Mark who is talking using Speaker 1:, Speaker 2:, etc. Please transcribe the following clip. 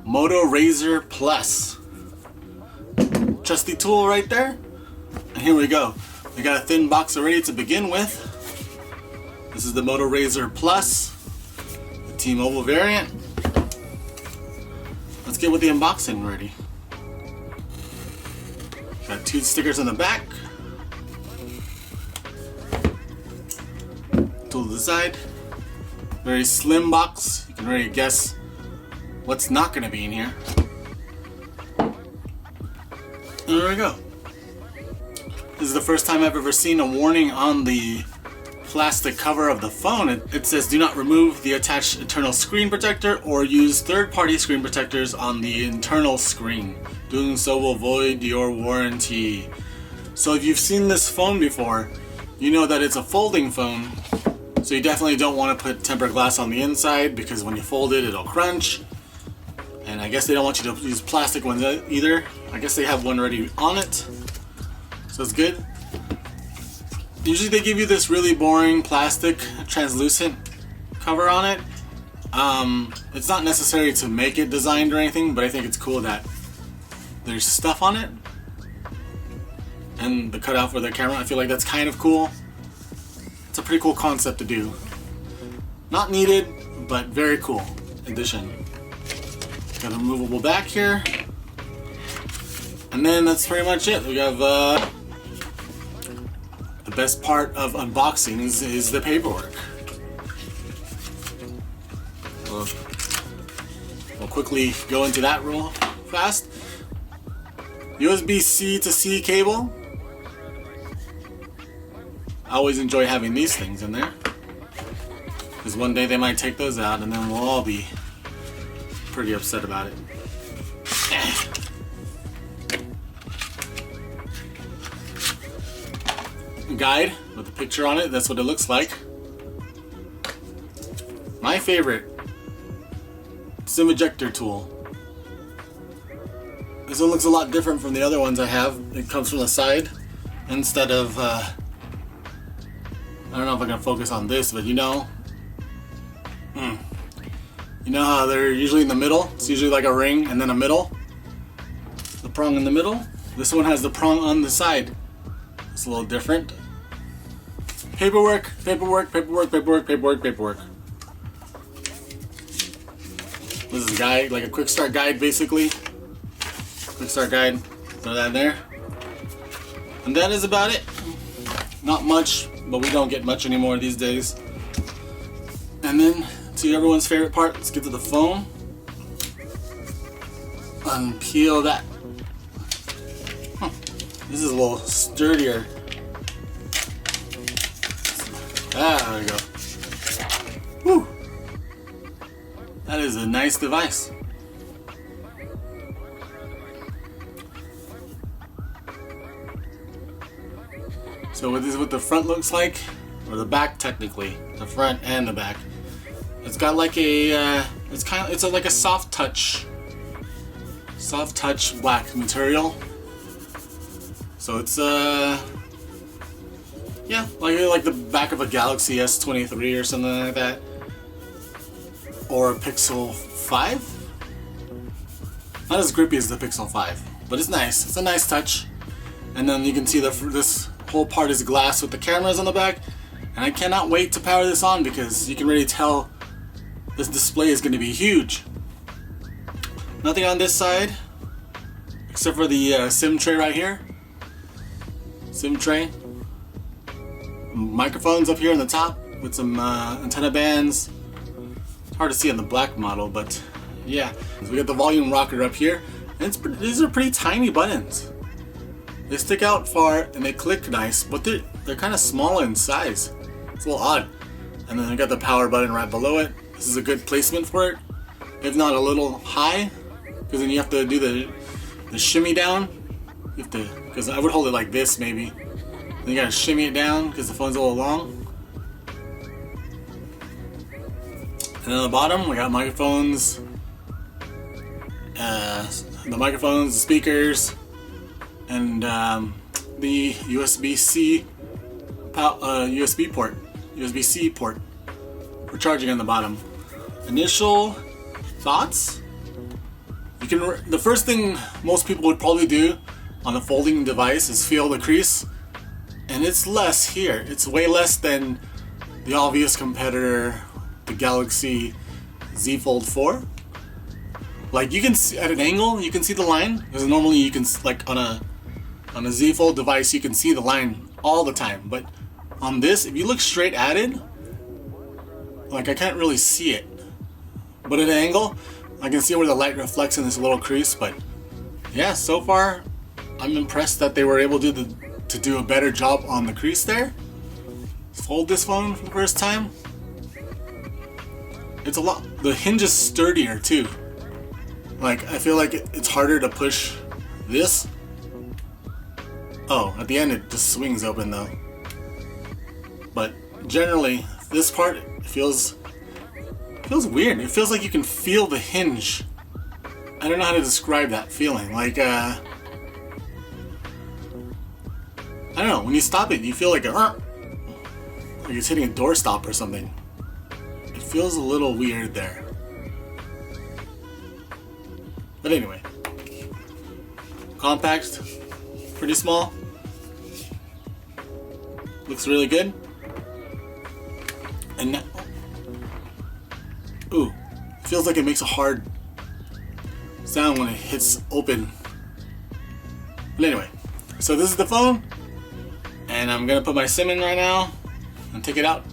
Speaker 1: Moto Razr Plus. Trusty tool right there. And here we go. We got a thin box already to begin with. This is the Moto Razr Plus, the T-Mobile variant. Let's get with the unboxing already. Got 2 stickers on the back. Tool to the side. Very slim box. You can already guess what's not going to be in here. And there we go. This is the first time I've ever seen a warning on the plastic cover of the phone. It says do not remove the attached internal screen protector or use third-party screen protectors on the internal screen. Doing so will void your warranty. So if you've seen this phone before, you know that it's a folding phone. So you definitely don't want to put tempered glass on the inside because when you fold it, it'll crunch. And I guess they don't want you to use plastic ones either. I guess they have one already on it. So it's good. Usually they give you this really boring plastic translucent cover on it. It's not necessary to make it designed or anything, but I think it's cool that there's stuff on it. And the cutout for the camera, I feel like that's kind of cool. It's a pretty cool concept to do. Not needed, but very cool addition. Got a removable back here. And then that's pretty much it. We have the best part of unboxings is the paperwork. We'll quickly go into that real fast. USB-C to C cable. I always enjoy having these things in there, because one day they might take those out and then we'll all be pretty upset about it. Guide with a picture on it, that's what it looks like. My favorite, SIM ejector tool. This one looks a lot different from the other ones I have. It comes from the side instead of I don't know if I can focus on this, but you know how they're usually in the middle? It's usually like a ring and then a middle. The prong in the middle. This one has the prong on the side. It's a little different. Paperwork, paperwork, paperwork, paperwork, paperwork, paperwork. This is a guide, like a quick start guide basically. Quick start guide. Throw that in there. And that is about it. Not much, but we don't get much anymore these days. And then to everyone's favorite part, let's get to the phone. Unpeel that. This is a little sturdier. There we go. Whew. That is a nice device. So this is what the front looks like, or the back technically, the front and the back. It's got like a, it's like a soft touch black material. So it's yeah, like the back of a Galaxy S23 or something like that, or a Pixel 5. Not as grippy as the Pixel 5, but it's nice. It's a nice touch. And then you can see this whole part is glass with the cameras on the back, and I cannot wait to power this on because you can really tell this display is going to be huge. Nothing on this side except for the SIM tray right here. SIM tray. Microphones up here on the top with some antenna bands. It's hard to see on the black model, but yeah. So we got the volume rocker up here, and these are pretty tiny buttons. They stick out far and they click nice, but they're kind of small in size. It's a little odd. And then we got the power button right below it. This is a good placement for it, if not a little high, because then you have to do the shimmy down. You have to, because I would hold it like this maybe. Then you gotta shimmy it down because the phone's a little long. And on the bottom we got microphones, the speakers, and the USB-C USB-C port for charging on the bottom. Initial thoughts? The first thing most people would probably do on a folding device is feel the crease, and it's less here. It's way less than the obvious competitor, the Galaxy Z Fold 4. Like, you can see at an angle, you can see the line, because normally you can, like on a Z Fold device, you can see the line all the time. But on this, if you look straight at it, like, I can't really see it. But at an angle, I can see where the light reflects in this little crease. But yeah, so far I'm impressed that they were able to do a better job on the crease there. Fold this phone for the first time. It's a lot. The hinge is sturdier too. Like, I feel like it's harder to push this. Oh, at the end it just swings open though. But generally, this part feels weird. It feels like you can feel the hinge. I don't know how to describe that feeling. Like, I don't know. When you stop it, you feel like like it's hitting a doorstop or something. It feels a little weird there. But anyway, compact, pretty small. Looks really good. And now, ooh, feels like it makes a hard sound when it hits open. But anyway, so this is the phone, and I'm gonna put my SIM in right now and take it out.